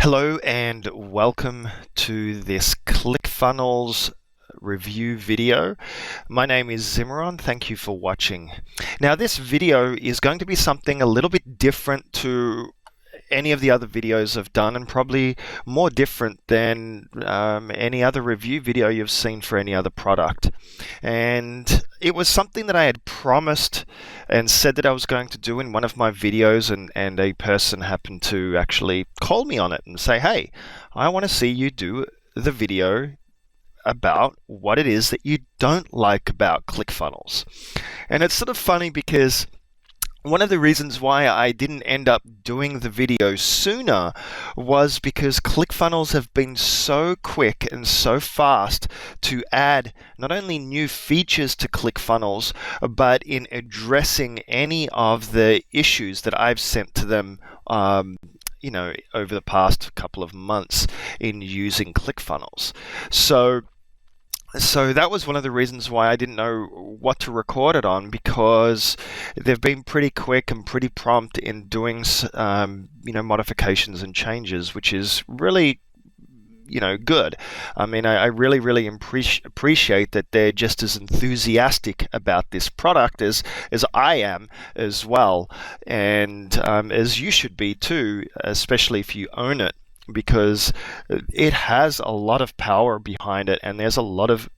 Hello and welcome to this Clickfunnels review video. My name is Zimmeron. Thank you for watching. Now this video is going to be something a little bit different to any of the other videos I've done, and probably more different than any other review video you've seen for any other product. And it was something that I had promised and said that I was going to do in one of my videos, and a person happened to actually call me on it and say, hey, I want to see you do the video about what it is that you don't like about ClickFunnels. And it's sort of funny because one of the reasons why I didn't end up doing the video sooner was because ClickFunnels have been so quick and so fast to add not only new features to ClickFunnels, but in addressing any of the issues that I've sent to them over the past couple of months in using ClickFunnels. So that was one of the reasons why I didn't know what to record it on, because they've been pretty quick and pretty prompt in doing modifications and changes, which is really good. I mean, I really appreciate that they're just as enthusiastic about this product as I am as well, and as you should be too, especially if you own it, because it has a lot of power behind it, and there's a lot of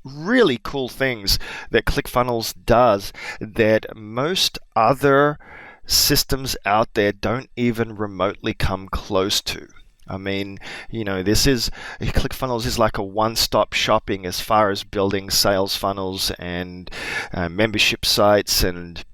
really cool things that ClickFunnels does that most other systems out there don't even remotely come close to. I mean, ClickFunnels is like a one-stop shopping as far as building sales funnels and membership sites and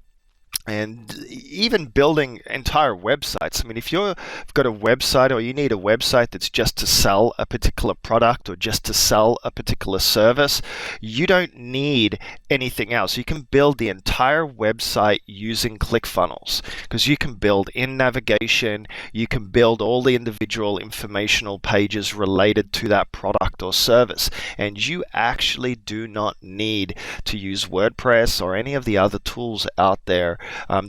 even building entire websites. I mean, if you've got a website, or you need a website that's just to sell a particular product or just to sell a particular service, you don't need anything else. You can build the entire website using ClickFunnels, because you can build in navigation, you can build all the individual informational pages related to that product or service, and you actually do not need to use WordPress or any of the other tools out there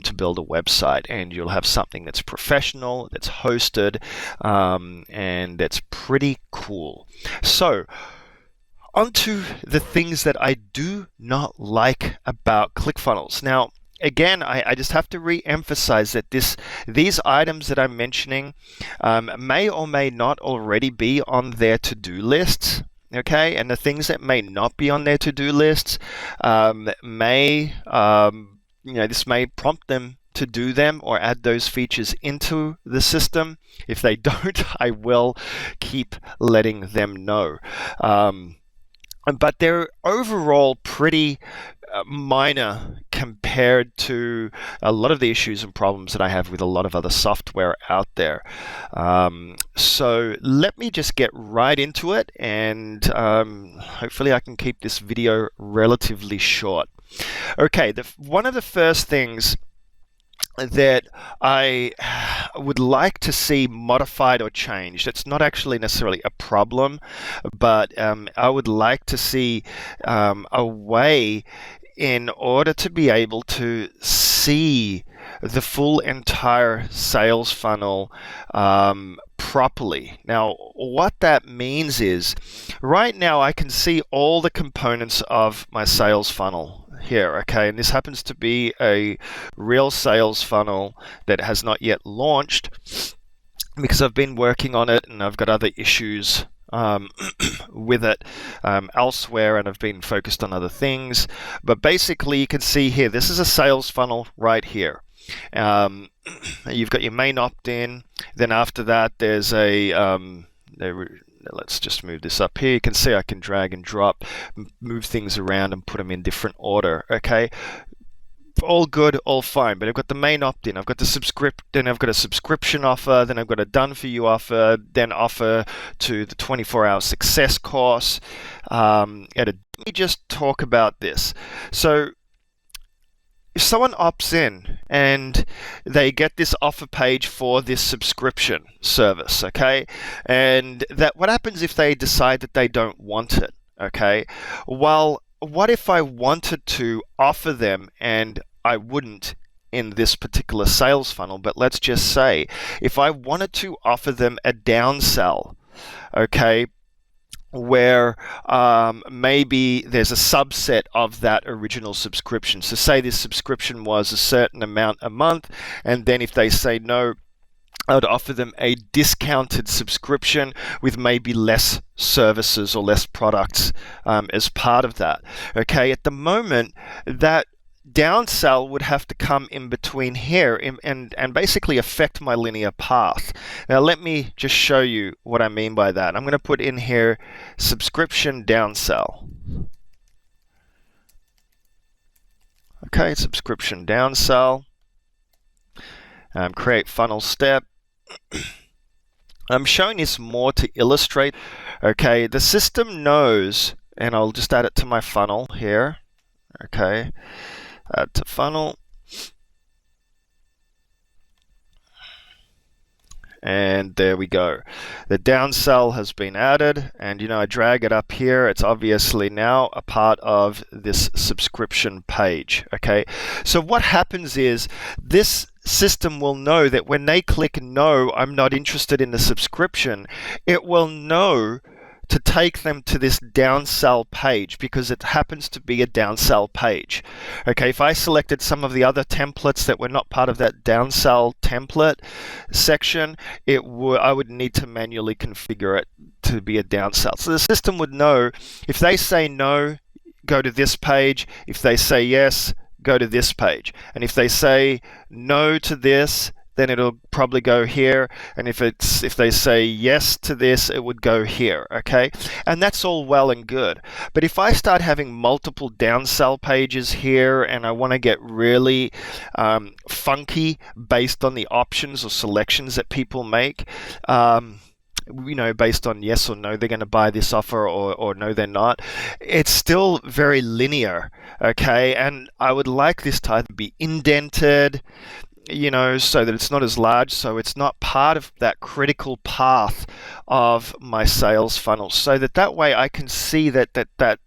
to build a website, and you'll have something that's professional, that's hosted, and that's pretty cool. So, onto the things that I do not like about ClickFunnels. Now, again, I just have to re-emphasize that these items that I'm mentioning may or may not already be on their to-do lists. Okay, and the things that may not be on their to-do lists this may prompt them to do them or add those features into the system. If they don't, I will keep letting them know. But they're overall pretty minor compared to a lot of the issues and problems that I have with a lot of other software out there. So let me just get right into it, and hopefully I can keep this video relatively short. Okay, one of the first things that I would like to see modified or changed, it's not actually necessarily a problem, but I would like to see a way in order to be able to see the full entire sales funnel properly. Now, what that means is, right now I can see all the components of my sales funnel here, okay, and this happens to be a real sales funnel that has not yet launched, because I've been working on it and I've got other issues with it elsewhere, and I've been focused on other things. But basically, you can see here, this is a sales funnel right here. You've got your main opt-in, then after that there's let's just move this up here. You can see I can drag and drop, move things around and put them in different order. Okay, all good, all fine. But I've got the main opt-in, I've got then I've got a subscription offer, then I've got a done for you offer, then offer to the 24-hour success course. Let me just talk about this. So if someone opts in and they get this offer page for this subscription service, okay, and that, what happens if they decide that they don't want it? Okay, well, what if I wanted to offer them and I wouldn't in this particular sales funnel, but let's just say if I wanted to offer them a downsell, okay, where maybe there's a subset of that original subscription. So say this subscription was a certain amount a month, and then if they say no, I would offer them a discounted subscription with maybe less services or less products as part of that. Okay, at the moment, that downsell would have to come in between here and basically affect my linear path. Now let me just show you what I mean by that. I'm going to put in here subscription downsell. Okay, subscription downsell. Create funnel step. I'm showing this more to illustrate. Okay, the system knows, and I'll just add it to my funnel here. Okay, add to funnel. And there we go. The downsell has been added, and I drag it up here. It's obviously now a part of this subscription page. Okay, so what happens is this system will know that when they click no, I'm not interested in the subscription, it will know to take them to this downsell page because it happens to be a downsell page. Okay, if I selected some of the other templates that were not part of that downsell template section, I would need to manually configure it to be a downsell. So the system would know if they say no, go to this page. If they say yes, go to this page. And if they say no to this, then it'll probably go here. And if they say yes to this, it would go here, okay? And that's all well and good. But if I start having multiple downsell pages here and I want to get really funky based on the options or selections that people make, based on yes or no, they're going to buy this offer or no, they're not. It's still very linear, okay? And I would like this to either be indented, so that it's not as large, so it's not part of that critical path of my sales funnel, so that way I can see that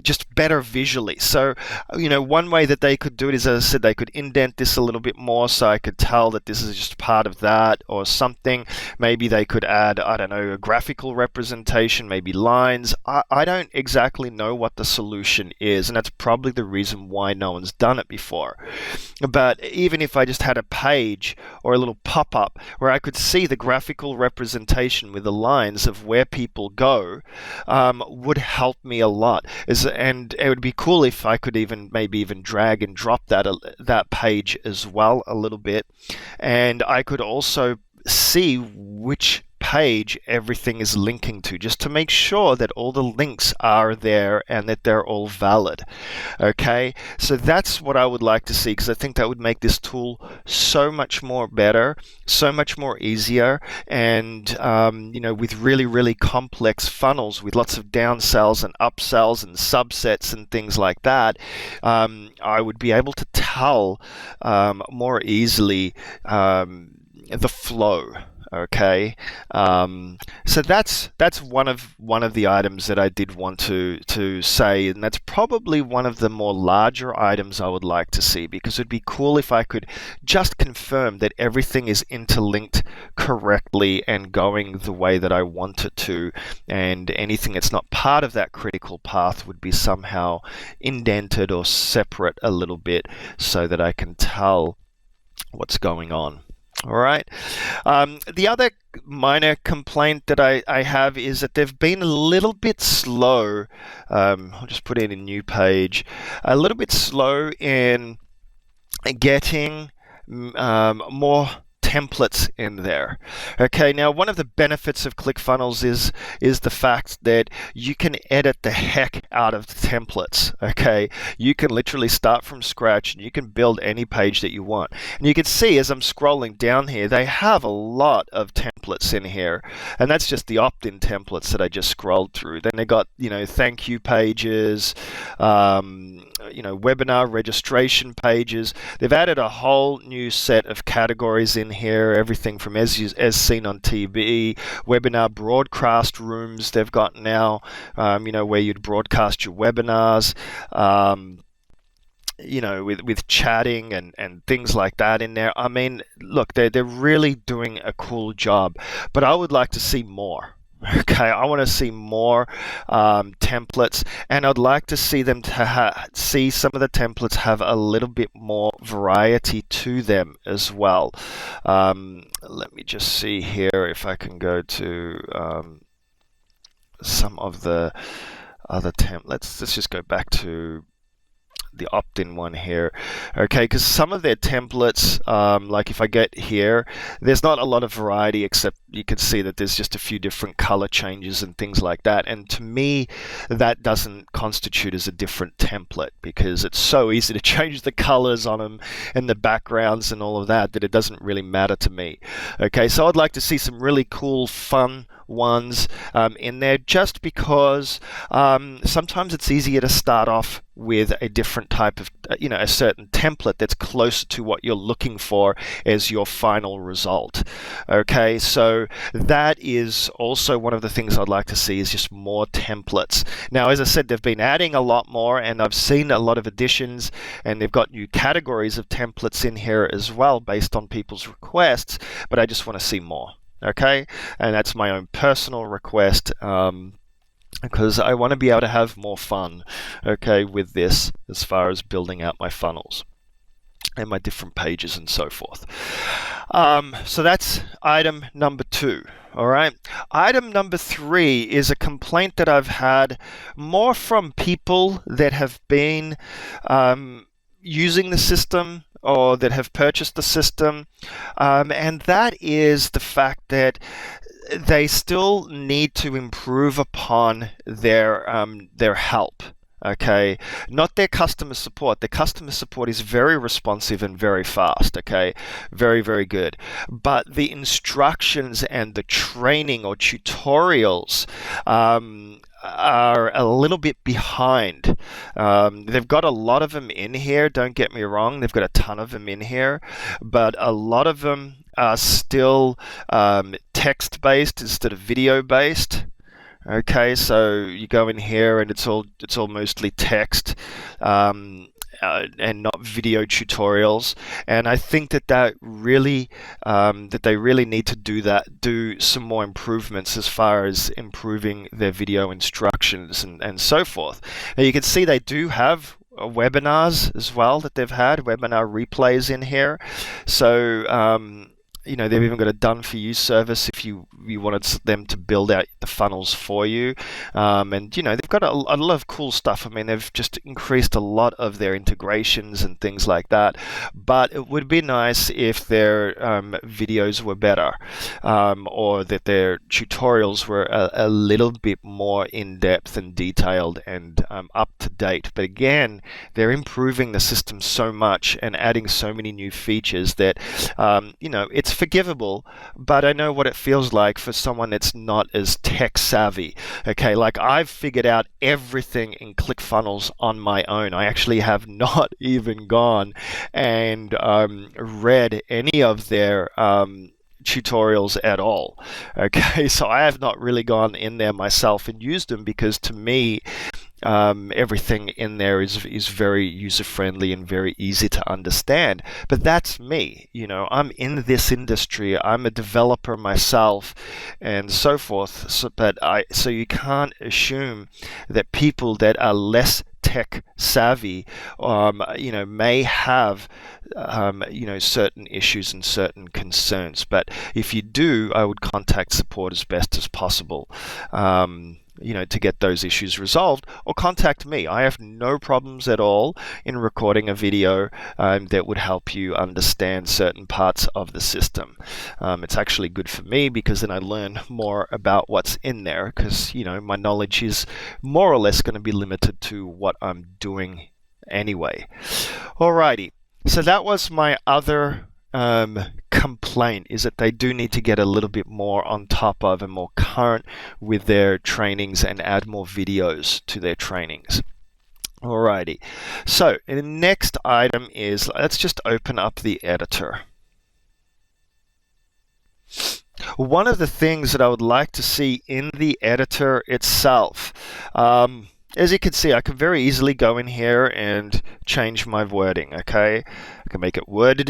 just better visually. So, one way that they could do it is, as I said, they could indent this a little bit more so I could tell that this is just part of that or something. Maybe they could add, I don't know, a graphical representation, maybe lines. I don't exactly know what the solution is, and that's probably the reason why no one's done it before. But even if I just had a page or a little pop-up where I could see the graphical representation with the lines of where people go, would help me a lot. And it would be cool if I could maybe even drag and drop that page as well a little bit, and I could also see which page everything is linking to, just to make sure that all the links are there and that they're all valid. Okay, so that's what I would like to see, because I think that would make this tool so much more better, so much more easier, and with really, really complex funnels with lots of downsells and upsells and subsets and things like that, I would be able to tell more easily the flow. Okay, so that's one of the items that I did want to say, and that's probably one of the more larger items I would like to see, because it'd be cool if I could just confirm that everything is interlinked correctly and going the way that I want it to, and anything that's not part of that critical path would be somehow indented or separate a little bit so that I can tell what's going on. All right. The other minor complaint that I have is that they've been a little bit slow. I'll just put in a new page. A little bit slow in getting more templates in there. Okay, now one of the benefits of Clickfunnels is the fact that you can edit the heck out of the templates. Okay, you can literally start from scratch and you can build any page that you want. And you can see as I'm scrolling down here, they have a lot of templates in here, and that's just the opt-in templates that I just scrolled through. Then they got thank you pages, webinar registration pages. They've added a whole new set of categories in here, everything from as seen on TV, webinar broadcast rooms they've got now, where you'd broadcast your webinars. with chatting and things like that in there. I mean, look, they're really doing a cool job, but I would like to see more. Okay, I want to see more templates, and I'd like to see them to see some of the templates have a little bit more variety to them as well. Let me just see here if I can go to some of the other templates. Let's just go back to the opt-in one here. Okay, because some of their templates, like if I get here, there's not a lot of variety, except you can see that there's just a few different color changes and things like that. And to me, that doesn't constitute as a different template, because it's so easy to change the colors on them and the backgrounds and all of that it doesn't really matter to me. Okay, so I'd like to see some really cool, fun ones in there, just because sometimes it's easier to start off with a different type of, a certain template that's closer to what you're looking for as your final result. Okay, so that is also one of the things I'd like to see, is just more templates. Now, as I said, they've been adding a lot more, and I've seen a lot of additions, and they've got new categories of templates in here as well based on people's requests, but I just want to see more. Okay, and that's my own personal request, because I want to be able to have more fun, okay, with this as far as building out my funnels and my different pages and so forth. So that's item number 2. All right. Item number 3 is a complaint that I've had more from people that have been using the system, or that have purchased the system, and that is the fact that they still need to improve upon their help. Okay, not their customer support. Their customer support is very responsive and very fast. Okay, very, very good. But the instructions and the training or tutorials are a little bit behind. They've got a lot of them in here, don't get me wrong, they've got a ton of them in here, but a lot of them are still text-based instead of video-based. Okay, so you go in here and it's all mostly text, and not video tutorials. And I think that they really need to do some more improvements as far as improving their video instructions and so forth. Now you can see they do have webinars as well that they've had, webinar replays in here. So they've even got a done for you service if you wanted them to build out the funnels for you. And they've got a lot of cool stuff. I mean, they've just increased a lot of their integrations and things like that. But it would be nice if their videos were better, or that their tutorials were a little bit more in-depth and detailed and up to date. But again, they're improving the system so much and adding so many new features that it's forgivable, but I know what it feels like for someone that's not as tech savvy. Okay, like I've figured out everything in Clickfunnels on my own. I actually have not even gone and read any of their tutorials at all. Okay, so I have not really gone in there myself and used them, because to me, everything in there is very user-friendly and very easy to understand. But that's me. I'm in this industry. I'm a developer myself, and so forth. So you can't assume that people that are less tech savvy, may have, certain issues and certain concerns. But if you do, I would contact support as best as possible. To get those issues resolved, or contact me. I have no problems at all in recording a video that would help you understand certain parts of the system. It's actually good for me, because then I learn more about what's in there, because my knowledge is more or less going to be limited to what I'm doing anyway. Alrighty, so that was my other complaint, is that they do need to get a little bit more on top of and more current with their trainings and add more videos to their trainings. Alrighty, so the next item is, let's just open up the editor. One of the things that I would like to see in the editor itself, as you can see, I can very easily go in here and change my wording, okay? I can make it word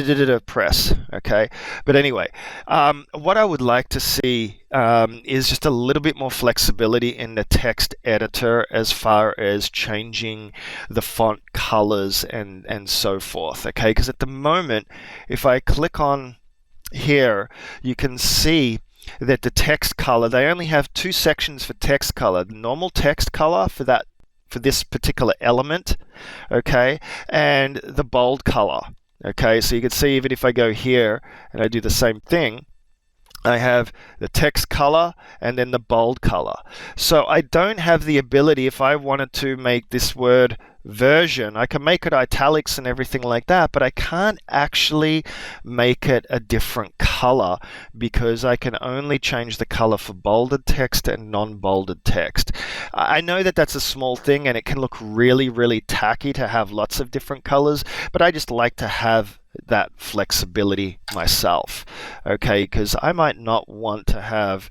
press, okay? But anyway, what I would like to see is just a little bit more flexibility in the text editor as far as changing the font colors and so forth, okay? Because at the moment, if I click on here, you can see that the text color, they only have two sections for text color: the normal text color for this particular element, okay, and the bold color. Okay, so you can see even if I go here and I do the same thing, I have the text color and then the bold color. So I don't have the ability, if I wanted to make this word version, I can make it italics and everything like that, but I can't actually make it a different color because I can only change the color for bolded text and non-bolded text. I know that that's a small thing and it can look really, really tacky to have lots of different colors, but I just like to have that flexibility myself, okay? Because I might not want to have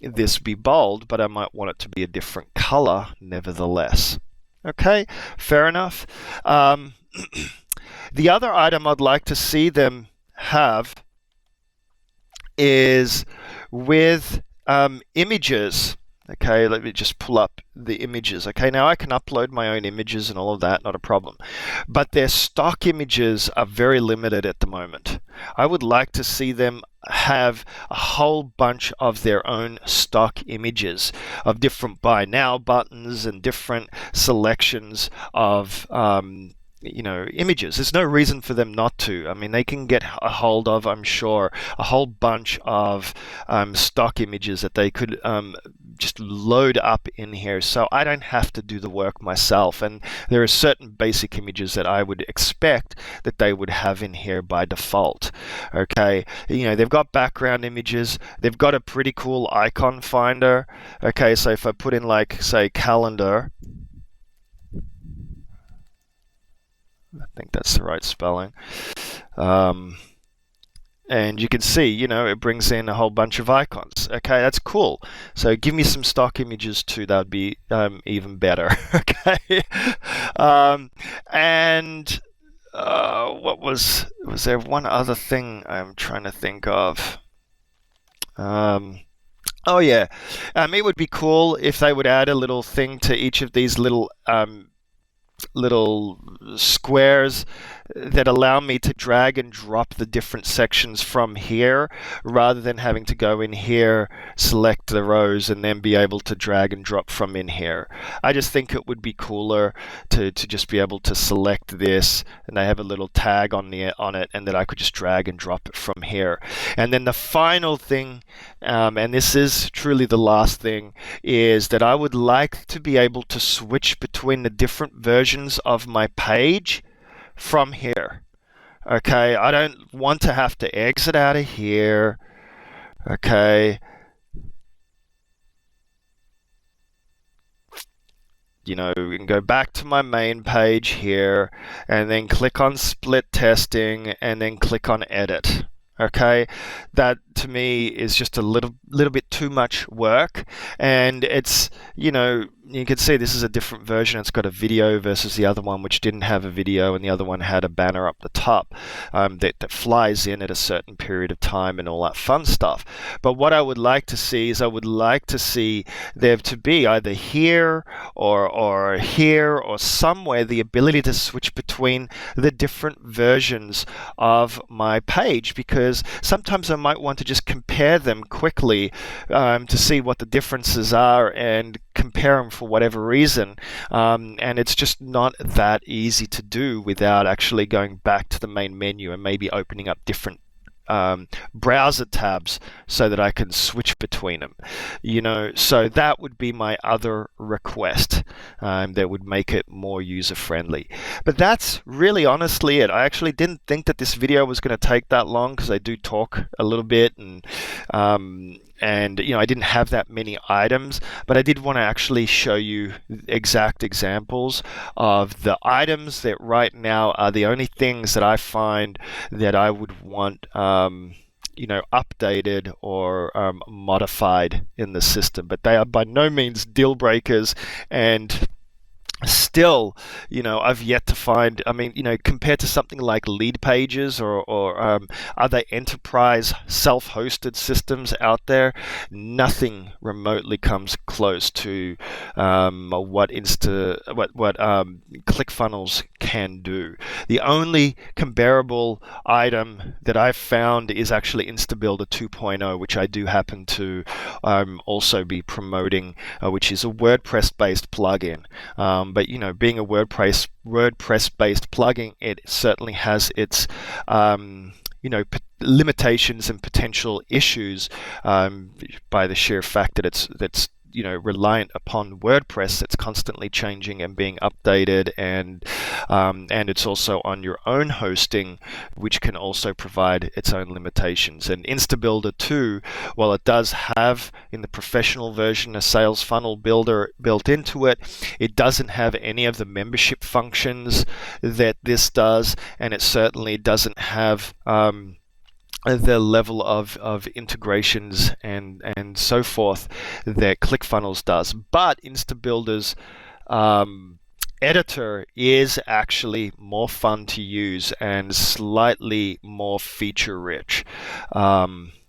this be bold, but I might want it to be a different color nevertheless. Okay, fair enough. The other item I'd like to see them have is with images. Okay, let me just pull up the images. Okay, now I can upload my own images and all of that, not a problem. But their stock images are very limited at the moment. I would like to see them have a whole bunch of their own stock images of different buy now buttons and different selections of images. There's no reason for them not to. I mean, they can get a hold of, I'm sure, a whole bunch of stock images that they could just load up in here, so I don't have to do the work myself. And there are certain basic images that I would expect that they would have in here by default. Okay, they've got background images. They've got a pretty cool icon finder. Okay, so if I put in, like, say, calendar, I think that's the right spelling. And you can see, it brings in a whole bunch of icons. Okay, that's cool. So give me some stock images too. That would be even better. Okay. And what was there one other thing I'm trying to think of? Oh yeah, it would be cool if they would add a little thing to each of these little squares that allow me to drag and drop the different sections from here rather than having to go in here, select the rows, and then be able to drag and drop from in here. I just think it would be cooler to just be able to select this and they have a little tag on it, and that I could just drag and drop it from here. And then the final thing, and this is truly the last thing, is that I would like to be able to switch between the different versions of my page from here. Okay, I don't want to have to exit out of here. Okay, we can go back to my main page here and then click on split testing and then click on edit. Okay, that to me is just a little bit too much work, and it's you can see this is a different version. It's got a video versus the other one, which didn't have a video, and the other one had a banner up the top that flies in at a certain period of time and all that fun stuff. But what I would like to see is I would like to see there to be either here or here or somewhere the ability to switch between the different versions of my page, because sometimes I might want to just compare them quickly to see what the differences are and compare them for whatever reason, and it's just not that easy to do without actually going back to the main menu and maybe opening up different browser tabs so that I can switch between them. So that would be my other request that would make it more user friendly. But that's really honestly it. I actually didn't think that this video was going to take that long because I do talk a little bit, and I didn't have that many items, but I did want to actually show you exact examples of the items that right now are the only things that I find that I would want updated or modified in the system. But they are by no means deal breakers, and still, I've yet to find, I mean, compared to something like lead pages or other enterprise self-hosted systems out there, nothing remotely comes close to what ClickFunnels can do. The only comparable item that I've found is actually InstaBuilder 2.0, which I do happen to also be promoting, which is a WordPress-based plugin. But being a WordPress-based plugin, it certainly has its limitations and potential issues by the sheer fact that that's reliant upon WordPress that's constantly changing and being updated, and it's also on your own hosting, which can also provide its own limitations. And InstaBuilder 2, while it does have in the professional version a sales funnel builder built into it, it doesn't have any of the membership functions that this does, and it certainly doesn't have the level of integrations and so forth that ClickFunnels does. But InstaBuilder's editor is actually more fun to use and slightly more feature rich.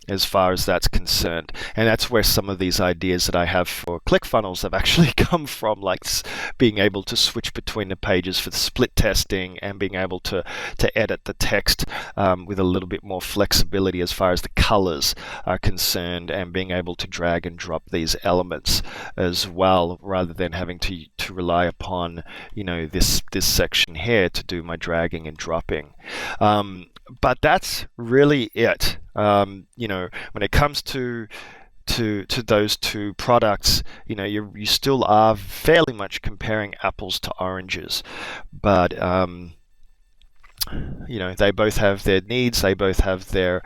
As far as that's concerned. And that's where some of these ideas that I have for ClickFunnels have actually come from, like being able to switch between the pages for the split testing and being able to edit the text with a little bit more flexibility as far as the colors are concerned, and being able to drag and drop these elements as well, rather than having to rely upon this section here to do my dragging and dropping. But that's really it. When it comes to those two products, you still are fairly much comparing apples to oranges. But they both have their needs, they both have their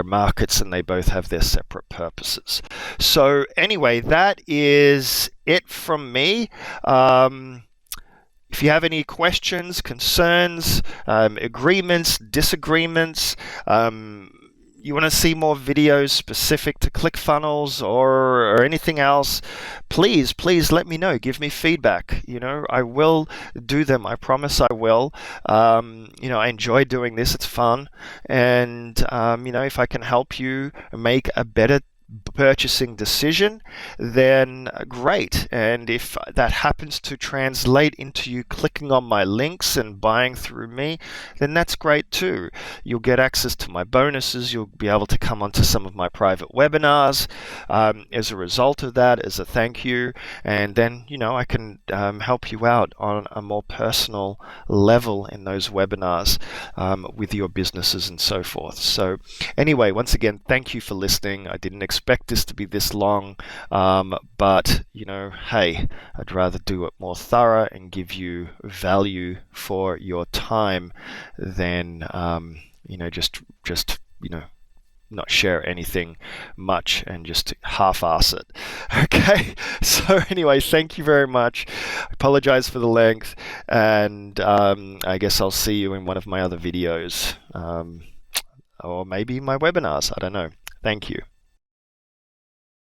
markets, and they both have their separate purposes. So anyway, that is it from me. If you have any questions, concerns, agreements, disagreements, you want to see more videos specific to ClickFunnels or anything else, please let me know. Give me feedback. I will do them. I promise I will. I enjoy doing this. It's fun. And, if I can help you make a better purchasing decision, then great. And if that happens to translate into you clicking on my links and buying through me, then that's great too. You'll get access to my bonuses. You'll be able to come onto some of my private webinars as a result of that, as a thank you. And then I can help you out on a more personal level in those webinars with your businesses and so forth. So anyway, once again, thank you for listening. I didn't expect this to be this long, but hey, I'd rather do it more thorough and give you value for your time than just not share anything much and just half-ass it. Okay, so anyway, thank you very much. I apologize for the length, and I guess I'll see you in one of my other videos, or maybe my webinars. I don't know. Thank you.